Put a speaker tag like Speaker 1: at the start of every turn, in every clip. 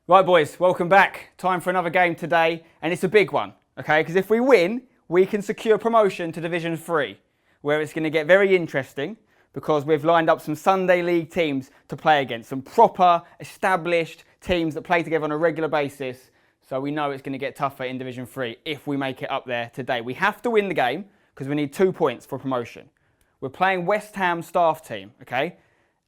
Speaker 1: Right boys, welcome back. Time for another game today, and it's a big one, okay? Because if we win, we can secure promotion to Division 3, where it's going to get very interesting because we've lined up some Sunday League teams to play against, some proper, established teams that play together on a regular basis, so we know it's going to get tougher in Division 3 if we make it up there today. We have to win the game because we need 2 points for promotion. We're playing West Ham staff team, okay?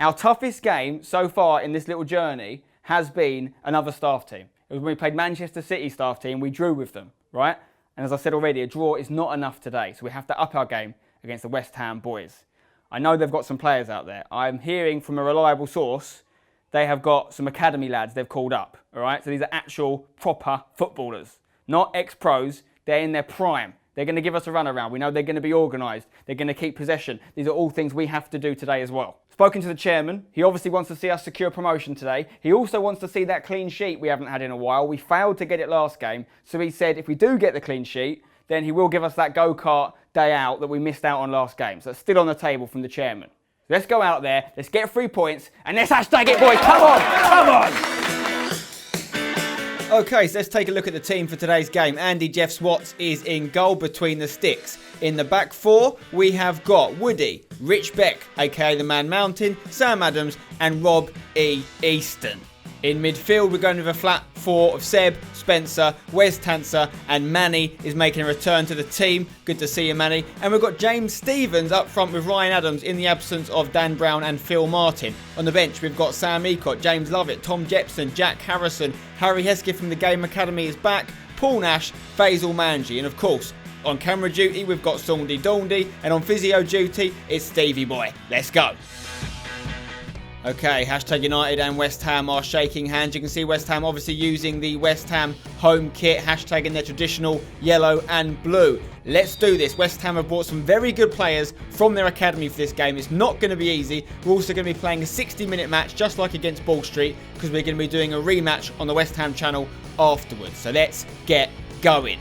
Speaker 1: Our toughest game so far in this little journey has been another staff team. It was when we played Manchester City staff team, we drew with them, right? And as I said already, a draw is not enough today, so we have to up our game against the West Ham boys. I know they've got some players out there. I'm hearing from a reliable source, they have got some academy lads they've called up, all right? So these are actual proper footballers, not ex-pros, they're in their prime. They're going to give us a run around. We know they're going to be organised. They're going to keep possession. These are all things we have to do today as well. Spoken to the chairman. He obviously wants to see us secure promotion today. He also wants to see that clean sheet we haven't had in a while. We failed to get it last game. So he said if we do get the clean sheet, then he will give us that go-kart day out that we missed out on last game. So it's still on the table from the chairman. Let's go out there. Let's get 3 points. And let's hashtag it, boys. Come on. Come on. Okay, so let's take a look at the team for today's game. Andy Jeff Swats is in goal between the sticks. In the back four, we have got Woody, Rich Beck, aka the Man Mountain, Sam Adams, and Rob E. Easton. In midfield, we're going with a flat four of Seb, Spencer, Wes Tanser, and Manny is making a return to the team. Good to see you, Manny. And we've got James Stevens up front with Ryan Adams in the absence of Dan Brown and Phil Martin. On the bench, we've got Sam Ecott, James Lovett, Tom Jepson, Jack Harrison, Harry Hesketh from the Game Academy is back, Paul Nash, Faisal Manji, and of course, on camera duty, we've got Saundy Daundy, and on physio duty, it's Stevie Boy. Let's go. Okay, hashtag United and West Ham are shaking hands. You can see West Ham obviously using the West Ham home kit, hashtag in their traditional yellow and blue. Let's do this. West Ham have brought some very good players from their academy for this game. It's not going to be easy. We're also going to be playing a 60-minute match, just like against Ball Street, because we're going to be doing a rematch on the West Ham channel afterwards. So let's get going.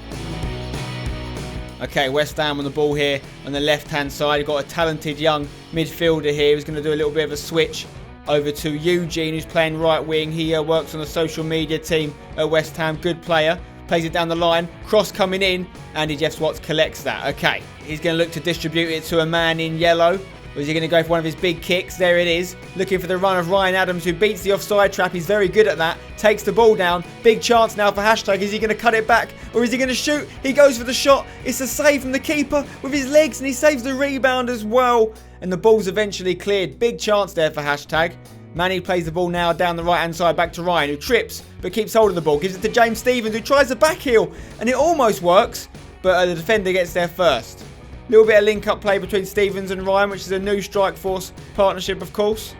Speaker 1: Okay, West Ham on the ball here on the left-hand side. We've got a talented young midfielder here who's going to do a little bit of a switch over to Eugene, who's playing right wing. He works on the social media team at West Ham. Good player. Plays it down the line. Cross coming in. Andy Jeff Swats collects that. Okay. He's going to look to distribute it to a man in yellow. Or is he going to go for one of his big kicks? There it is. Looking for the run of Ryan Adams, who beats the offside trap. He's very good at that. Takes the ball down. Big chance now for hashtag. Is he going to cut it back? Or is he going to shoot? He goes for the shot. It's a save from the keeper with his legs. And he saves the rebound as well. And the ball's eventually cleared. Big chance there for hashtag. Manny plays the ball now down the right-hand side back to Ryan, who trips but keeps hold of the ball. Gives it to James Stevens, who tries the back heel. And it almost works, but the defender gets there first. Little bit of link-up play between Stevens and Ryan, which is a new Strike Force partnership, of course.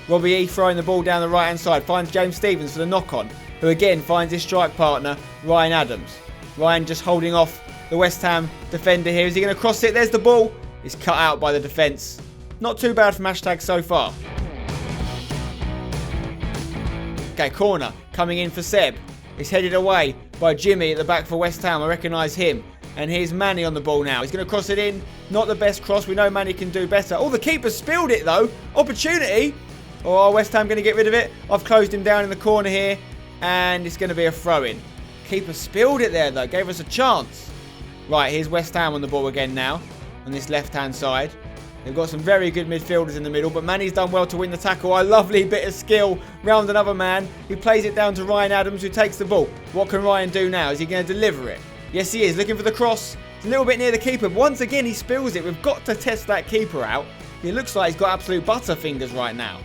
Speaker 1: Robbie E throwing the ball down the right-hand side. Finds James Stevens for the knock-on, who again finds his strike partner, Ryan Adams. Ryan just holding off the West Ham defender here. Is he going to cross it? There's the ball. It's cut out by the defence. Not too bad from hashtag so far. Okay, corner coming in for Seb. It's headed away by Jimmy at the back for West Ham. I recognise him. And here's Manny on the ball now. He's going to cross it in. Not the best cross. We know Manny can do better. Oh, the keeper spilled it though. Opportunity. Oh, West Ham going to get rid of it. I've closed him down in the corner here. And it's going to be a throw-in. Keeper spilled it there though. Gave us a chance. Right, here's West Ham on the ball again now. On this left-hand side. They've got some very good midfielders in the middle, but Manny's done well to win the tackle. A lovely bit of skill round another man. He plays it down to Ryan Adams, who takes the ball. What can Ryan do now? Is he going to deliver it? Yes, he is. Looking for the cross. It's a little bit near the keeper. Once again, he spills it. We've got to test that keeper out. It looks like he's got absolute butterfingers right now.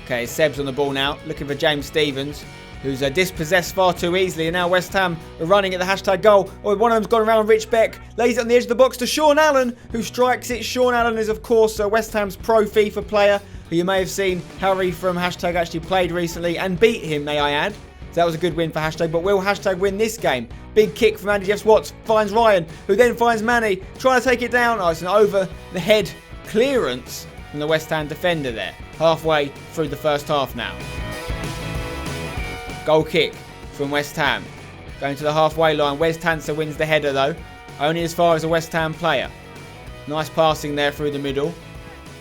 Speaker 1: Okay, Seb's on the ball now. Looking for James Stevens, who's dispossessed far too easily. And now West Ham are running at the hashtag goal. Oh, one of them's gone around Rich Beck. Lays it on the edge of the box to Sean Allen, who strikes it. Sean Allen is, of course, West Ham's pro FIFA player, who you may have seen Harry from hashtag actually played recently and beat him, may I add. So that was a good win for hashtag. But will hashtag win this game? Big kick from Andy Jeff Swats. Finds Ryan, who then finds Manny. Trying to take it down. Oh, it's an over-the-head clearance from the West Ham defender there. Halfway through the first half now. Goal kick from West Ham. Going to the halfway line. Wes Tanser wins the header though. Only as far as a West Ham player. Nice passing there through the middle.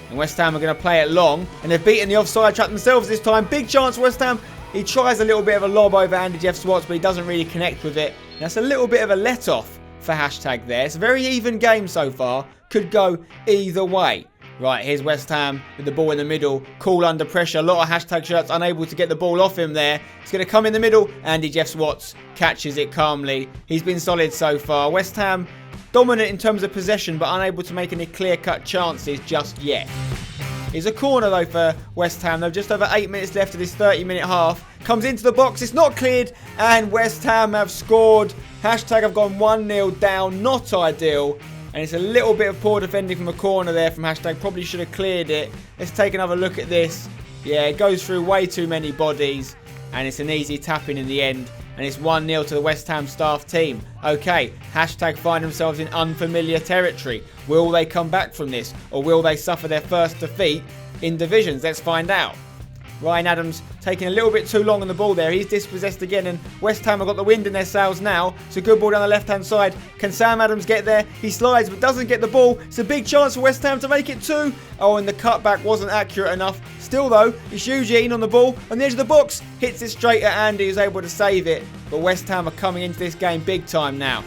Speaker 1: And West Ham are going to play it long. And they've beaten the offside trap themselves this time. Big chance for West Ham. He tries a little bit of a lob over Andy Jeff Swats, but he doesn't really connect with it. That's a little bit of a let-off for Hashtag there. It's a very even game so far. Could go either way. Right, here's West Ham with the ball in the middle. Cool under pressure. A lot of Hashtag shirts unable to get the ball off him there. It's going to come in the middle. Andy Jeff Swats catches it calmly. He's been solid so far. West Ham dominant in terms of possession, but unable to make any clear-cut chances just yet. It's a corner though for West Ham. They've just over 8 minutes left of this 30-minute half. Comes into the box. It's not cleared. And West Ham have scored. Hashtag have gone 1-0 down. Not ideal. And it's a little bit of poor defending from a corner there from Hashtag. Probably should have cleared it. Let's take another look at this. Yeah, it goes through way too many bodies. And it's an easy tap-in the end. And it's 1-0 to the West Ham staff team. Okay, Hashtag find themselves in unfamiliar territory. Will they come back from this? Or will they suffer their first defeat in divisions? Let's find out. Ryan Adams taking a little bit too long on the ball there. He's dispossessed again, and West Ham have got the wind in their sails now. It's a good ball down the left-hand side. Can Sam Adams get there? He slides but doesn't get the ball. It's a big chance for West Ham to make it 2. Oh, and the cutback wasn't accurate enough. Still, though, it's Eugene on the ball on the edge of the box. Hits it straight at Andy, who's able to save it. But West Ham are coming into this game big time now.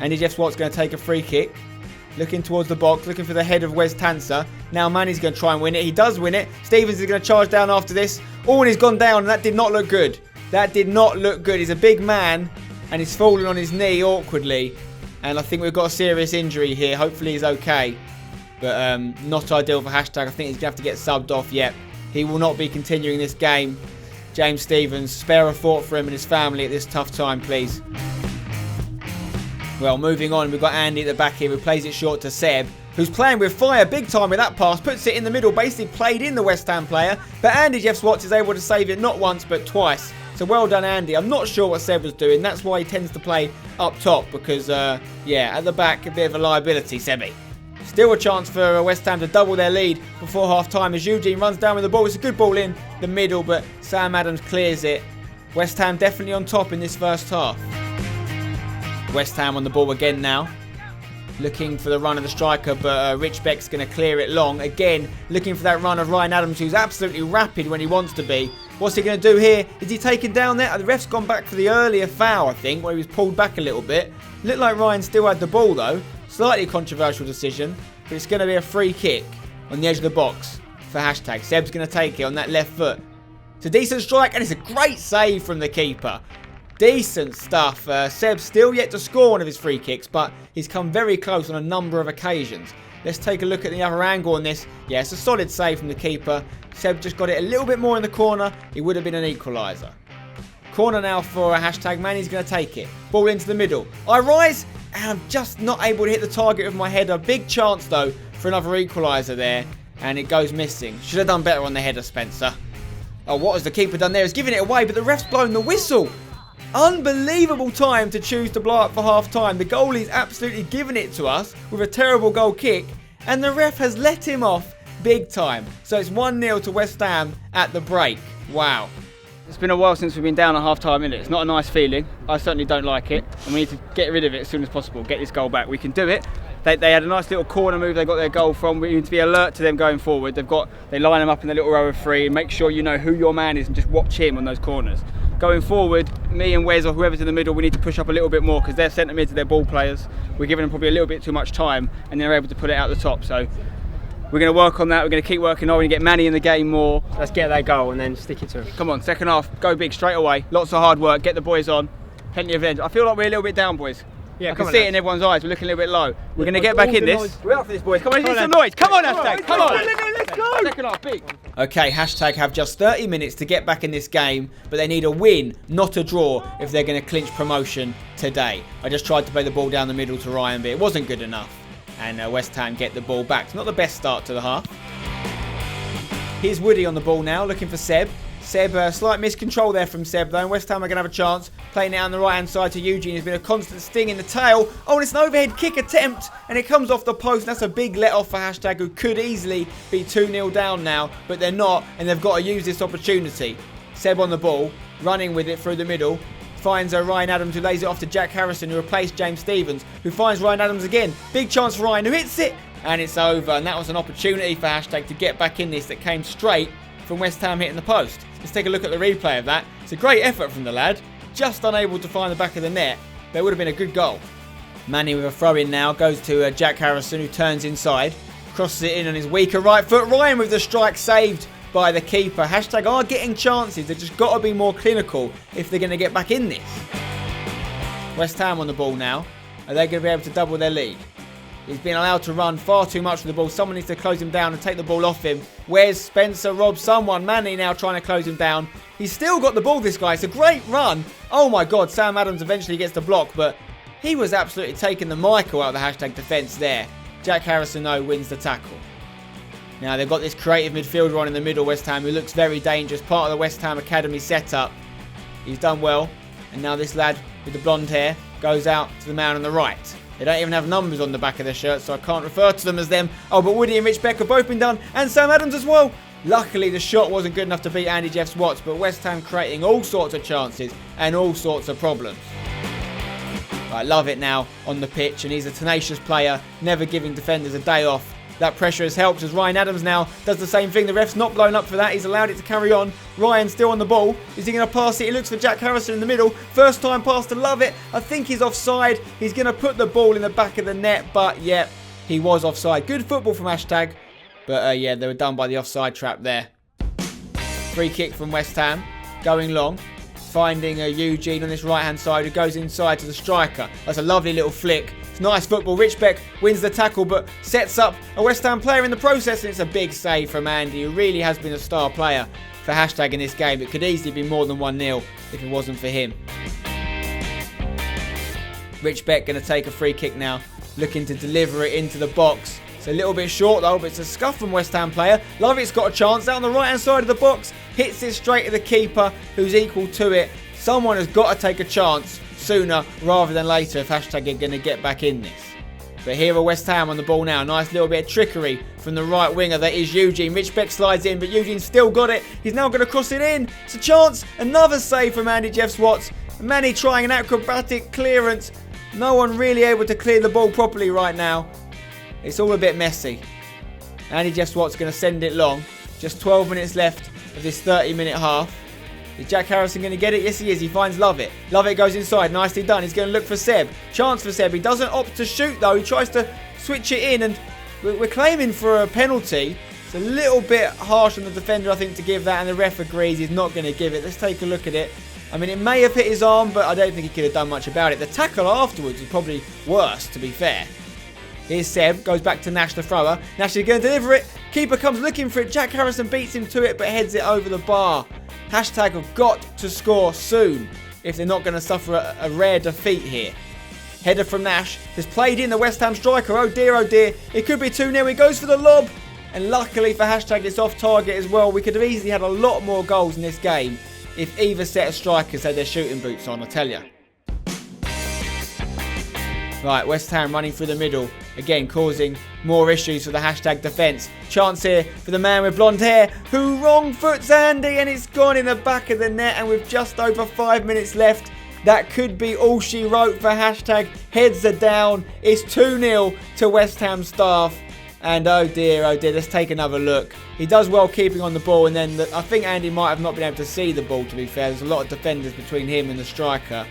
Speaker 1: Andy Jeff Swart's going to take a free kick. Looking towards the box, looking for the head of Wes Tanser. Now Manny's going to try and win it. He does win it. Stevens is going to charge down after this. Oh, and he's gone down, and that did not look good. That did not look good. He's a big man, and he's fallen on his knee awkwardly. And I think we've got a serious injury here. Hopefully he's okay. But not ideal for Hashtag. I think he's going to have to get subbed off yet. He will not be continuing this game. James Stevens, spare a thought for him and his family at this tough time, please. Well, moving on, we've got Andy at the back here who plays it short to Seb, who's playing with fire big time with that pass, puts it in the middle, basically played in the West Ham player, but Andy Jeff Swats is able to save it not once but twice. So well done, Andy. I'm not sure what Seb was doing. That's why he tends to play up top because, yeah, at the back, a bit of a liability, Sebby. Still a chance for West Ham to double their lead before half-time as Eugene runs down with the ball. It's a good ball in the middle, but Sam Adams clears it. West Ham definitely on top in this first half. West Ham on the ball again now. Looking for the run of the striker, but Rich Beck's going to clear it long. Again, looking for that run of Ryan Adams, who's absolutely rapid when he wants to be. What's he going to do here? Is he taken down there? The ref's gone back for the earlier foul, I think, where he was pulled back a little bit. Looked like Ryan still had the ball, though. Slightly controversial decision, but it's going to be a free kick on the edge of the box for Hashtag. Seb's going to take it on that left foot. It's a decent strike, and it's a great save from the keeper. Decent stuff. Seb's still yet to score one of his free kicks, but he's come very close on a number of occasions. Let's take a look at the other angle on this. Yeah, it's a solid save from the keeper. Seb just got it a little bit more in the corner. It would have been an equaliser. Corner now for Hashtag. Manny's going to take it. Ball into the middle. I rise, and I'm just not able to hit the target with my header. Big chance, though, for another equaliser there, and it goes missing. Should have done better on the header, Spencer. Oh, what has the keeper done there? He's giving it away, but the ref's blown the whistle. Unbelievable time to choose to blow up for half time. The goalie's absolutely given it to us with a terrible goal kick, and the ref has let him off big time. So it's 1-0 to West Ham at the break. Wow.
Speaker 2: It's been a while since we've been down at half time, isn't it? It's not a nice feeling. I certainly don't like it, and we need to get rid of it as soon as possible. Get this goal back. We can do it. They had a nice little corner move they got their goal from. We need to be alert to them going forward. They line them up in the little row of 3 and make sure you know who your man is and just watch him on those corners. Going forward, me and Wes or whoever's in the middle, we need to push up a little bit more because they're centre mids, they're ball players. We're giving them probably a little bit too much time and they're able to put it out the top. So we're going to work on that. We're going to keep working on. We're going to get Manny in the game more.
Speaker 3: Let's get that goal and then stick it to him.
Speaker 2: Come on, second half, go big straight away. Lots of hard work, get the boys on. Plenty of energy. I feel like we're a little bit down, boys.
Speaker 3: Yeah,
Speaker 2: I can see it in everyone's eyes. We're looking a little bit low. We're going to get back in this.
Speaker 3: Noise.
Speaker 2: We're up for this, boys. Come on, let's some noise. Come on, Hashtag. Come on.
Speaker 3: Let's go.
Speaker 2: Second half, big.
Speaker 1: Okay, Hashtag have just 30 minutes to get back in this game, but they need a win, not a draw, if they're going to clinch promotion today. I just tried to play the ball down the middle to Ryan, but it wasn't good enough. And West Ham get the ball back. It's not the best start to the half. Here's Woody on the ball now, looking for Seb. Seb, slight miscontrol there from Seb though, and West Ham are going to have a chance. Playing it on the right hand side to Eugene. There's been a constant sting in the tail. Oh, and it's an overhead kick attempt, and it comes off the post. That's a big let off for Hashtag, who could easily be 2-0 down now, but they're not, and they've got to use this opportunity. Seb on the ball, running with it through the middle. Finds Ryan Adams, who lays it off to Jack Harrison, who replaced James Stevens, who finds Ryan Adams again. Big chance for Ryan, who hits it, and it's over. And that was an opportunity for Hashtag to get back in this that came straight from West Ham hitting the post. Let's take a look at the replay of that. It's a great effort from the lad. Just unable to find the back of the net, but it would have been a good goal. Manny with a throw-in now, goes to Jack Harrison, who turns inside. Crosses it in on his weaker right foot. Ryan with the strike, saved by the keeper. Hashtag are getting chances. They've just got to be more clinical if they're going to get back in this. West Ham on the ball now. Are they going to be able to double their lead? He's been allowed to run far too much with the ball. Someone needs to close him down and take the ball off him. Where's Spencer? Rob someone. Manny now trying to close him down. He's still got the ball, this guy. It's a great run. Oh my God, Sam Adams eventually gets the block, but he was absolutely taking the Michael out of the hashtag defence there. Jack Harrison, though, wins the tackle. Now, they've got this creative midfielder on in the middle, West Ham, who looks very dangerous. Part of the West Ham Academy setup. He's done well. And now this lad with the blonde hair goes out to the man on the right. They don't even have numbers on the back of their shirts, so I can't refer to them as them. Oh, but Woody and Rich Beck have both been done, and Sam Adams as well. Luckily, the shot wasn't good enough to beat Andy Jeff's Watts, but West Ham creating all sorts of chances and all sorts of problems. I love it now on the pitch, and he's a tenacious player, never giving defenders a day off. That pressure has helped as Ryan Adams now does the same thing. The ref's not blown up for that. He's allowed it to carry on. Ryan still on the ball. Is he going to pass it? He looks for Jack Harrison in the middle. First time pass to Lovett. I think he's offside. He's going to put the ball in the back of the net, but yeah, he was offside. Good football from hashtag, but yeah, they were done by the offside trap there. Free kick from West Ham, going long. Finding Eugene on this right-hand side, who goes inside to the striker. That's a lovely little flick. It's nice football. Rich Beck wins the tackle, but sets up a West Ham player in the process, and it's a big save from Andy, who really has been a star player for hashtag in this game. It could easily be more than 1-0 if it wasn't for him. Rich Beck going to take a free kick now, looking to deliver it into the box. It's a little bit short though, but it's a scuff from West Ham player. Lovett's got a chance out on the right hand side of the box. Hits it straight to the keeper, who's equal to it. Someone has got to take a chance sooner rather than later if hashtag are going to get back in this. But here are West Ham on the ball now. Nice little bit of trickery from the right winger. That is Eugene. Rich Beck slides in, but Eugene's still got it. He's now going to cross it in. It's a chance. Another save from Andy Jeff's Watts. Manny trying an acrobatic clearance. No one really able to clear the ball properly right now. It's all a bit messy. Andy Jeff's Watts going to send it long. Just 12 minutes left of this 30-minute half. Is Jack Harrison going to get it? Yes, he is. He finds Lovett. Lovett goes inside. Nicely done. He's going to look for Seb. Chance for Seb. He doesn't opt to shoot, though. He tries to switch it in, and we're claiming for a penalty. It's a little bit harsh on the defender, I think, to give that, and the ref agrees he's not going to give it. Let's take a look at it. I mean, it may have hit his arm, but I don't think he could have done much about it. The tackle afterwards was probably worse, to be fair. Here's Seb, goes back to Nash the thrower. Nash is going to deliver it. Keeper comes looking for it. Jack Harrison beats him to it, but heads it over the bar. Hashtag have got to score soon if they're not going to suffer a rare defeat here. Header from Nash has played in the West Ham striker. Oh dear, it could be 2-0. He goes for the lob. And luckily for hashtag, it's off target as well. We could have easily had a lot more goals in this game if either set of strikers had their shooting boots on, I tell you. Right, West Ham running through the middle. Again, causing more issues for the hashtag defence. Chance here for the man with blonde hair, who wrong foots Andy, and it's gone in the back of the net. And with just over 5 minutes left, that could be all she wrote for hashtag. Heads are down. It's 2-0 to West Ham staff. And oh dear, let's take another look. He does well keeping on the ball, and then I think Andy might have not been able to see the ball, to be fair. There's a lot of defenders between him and the striker.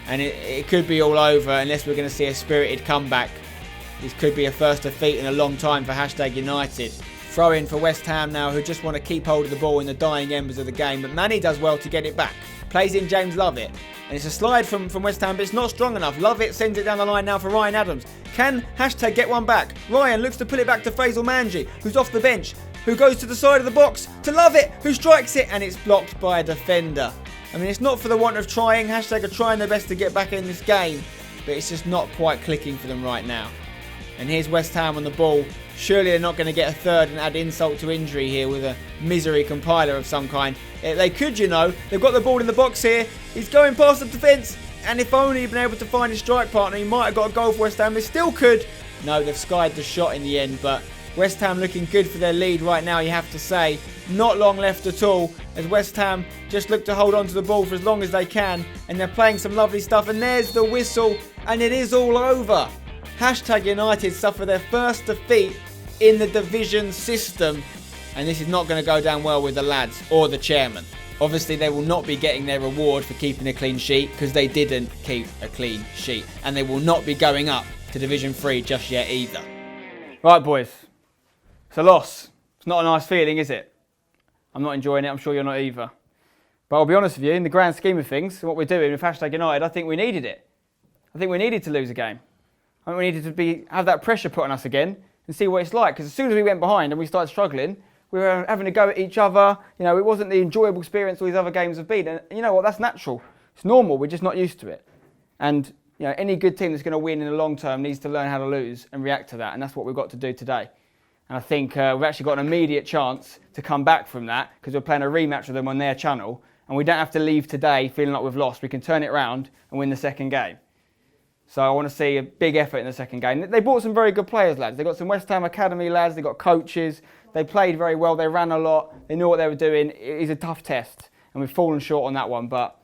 Speaker 1: And it could be all over unless we're going to see a spirited comeback. This could be a first defeat in a long time for hashtag United. Throw in for West Ham now, who just want to keep hold of the ball in the dying embers of the game. But Manny does well to get it back. Plays in James Lovett. And it's a slide from West Ham, but it's not strong enough. Lovett sends it down the line now for Ryan Adams. Can hashtag get one back? Ryan looks to pull it back to Faisal Manji, who's off the bench, who goes to the side of the box to Lovett, who strikes it, and it's blocked by a defender. I mean, it's not for the want of trying. Hashtag are trying their best to get back in this game, but it's just not quite clicking for them right now. And here's West Ham on the ball. Surely they're not going to get a third and add insult to injury here with a misery compiler of some kind. They could, you know. They've got the ball in the box here. He's going past the defence. And if only he'd been able to find his strike partner, he might have got a goal for West Ham. They still could. No, they've skied the shot in the end, but West Ham looking good for their lead right now, you have to say. Not long left at all, as West Ham just look to hold on to the ball for as long as they can. And they're playing some lovely stuff. And there's the whistle, and it is all over. Hashtag United suffer their first defeat in the division system. and this is not going to go down well with the lads or the chairman. Obviously, they will not be getting their reward for keeping a clean sheet because they didn't keep a clean sheet. And they will not be going up to Division 3 just yet either.
Speaker 2: Right, boys. It's a loss. It's not a nice feeling, is it? I'm not enjoying it. I'm sure you're not either. But I'll be honest with you, in the grand scheme of things, what we're doing with #United, I think we needed it. I think we needed to lose a game. I think we needed to have that pressure put on us again and see what it's like. Because as soon as we went behind and we started struggling, we were having to go at each other. You know, it wasn't the enjoyable experience all these other games have been. And you know what? That's natural. It's normal. We're just not used to it. And you know, any good team that's going to win in the long term needs to learn how to lose and react to that. And that's what we've got to do today. And I think we've actually got an immediate chance to come back from that because we're playing a rematch with them on their channel. And we don't have to leave today feeling like we've lost. We can turn it around and win the second game. So I want to see a big effort in the second game. They brought some very good players, lads. They've got some West Ham Academy lads. They've got coaches. They played very well. They ran a lot. They knew what they were doing. It is a tough test. And we've fallen short on that one. But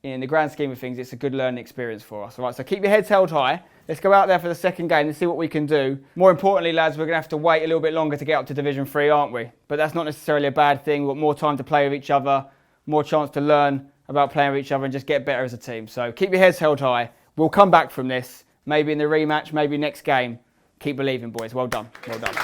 Speaker 2: in the grand scheme of things, it's a good learning experience for us. All right, so keep your heads held high. Let's go out there for the second game and see what we can do. More importantly, lads, we're going to have to wait a little bit longer to get up to Division 3, aren't we? But that's not necessarily a bad thing. We've got more time to play with each other, more chance to learn about playing with each other and just get better as a team. So keep your heads held high. We'll come back from this. Maybe in the rematch, maybe next game. Keep believing, boys. Well done. Well done.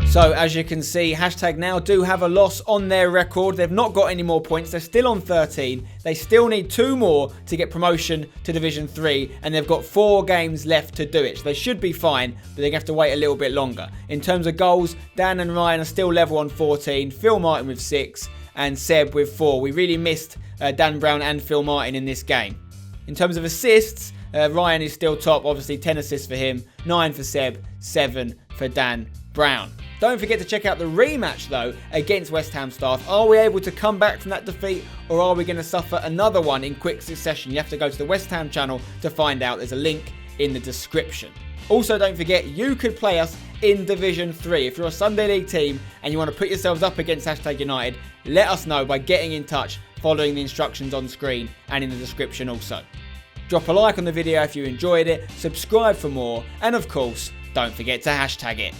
Speaker 1: So, as you can see, #now do have a loss on their record. They've not got any more points. They're still on 13. They still need 2 more to get promotion to Division 3. And they've got 4 games left to do it. So they should be fine, but they're going to have to wait a little bit longer. In terms of goals, Dan and Ryan are still level on 14. Phil Martin with 6 and Seb with 4. We really missed Dan Brown and Phil Martin in this game. In terms of assists, Ryan is still top, obviously 10 assists for him, 9 for Seb, 7 for Dan Brown. Don't forget to check out the rematch though against West Ham staff. Are we able to come back from that defeat or are we going to suffer another one in quick succession? You have to go to the West Ham channel to find out. There's a link in the description. Also, don't forget, you could play us in Division 3. If you're a Sunday League team and you want to put yourselves up against #United, let us know by getting in touch, following the instructions on screen and in the description also. Drop a like on the video if you enjoyed it, subscribe for more, and of course, don't forget to #it.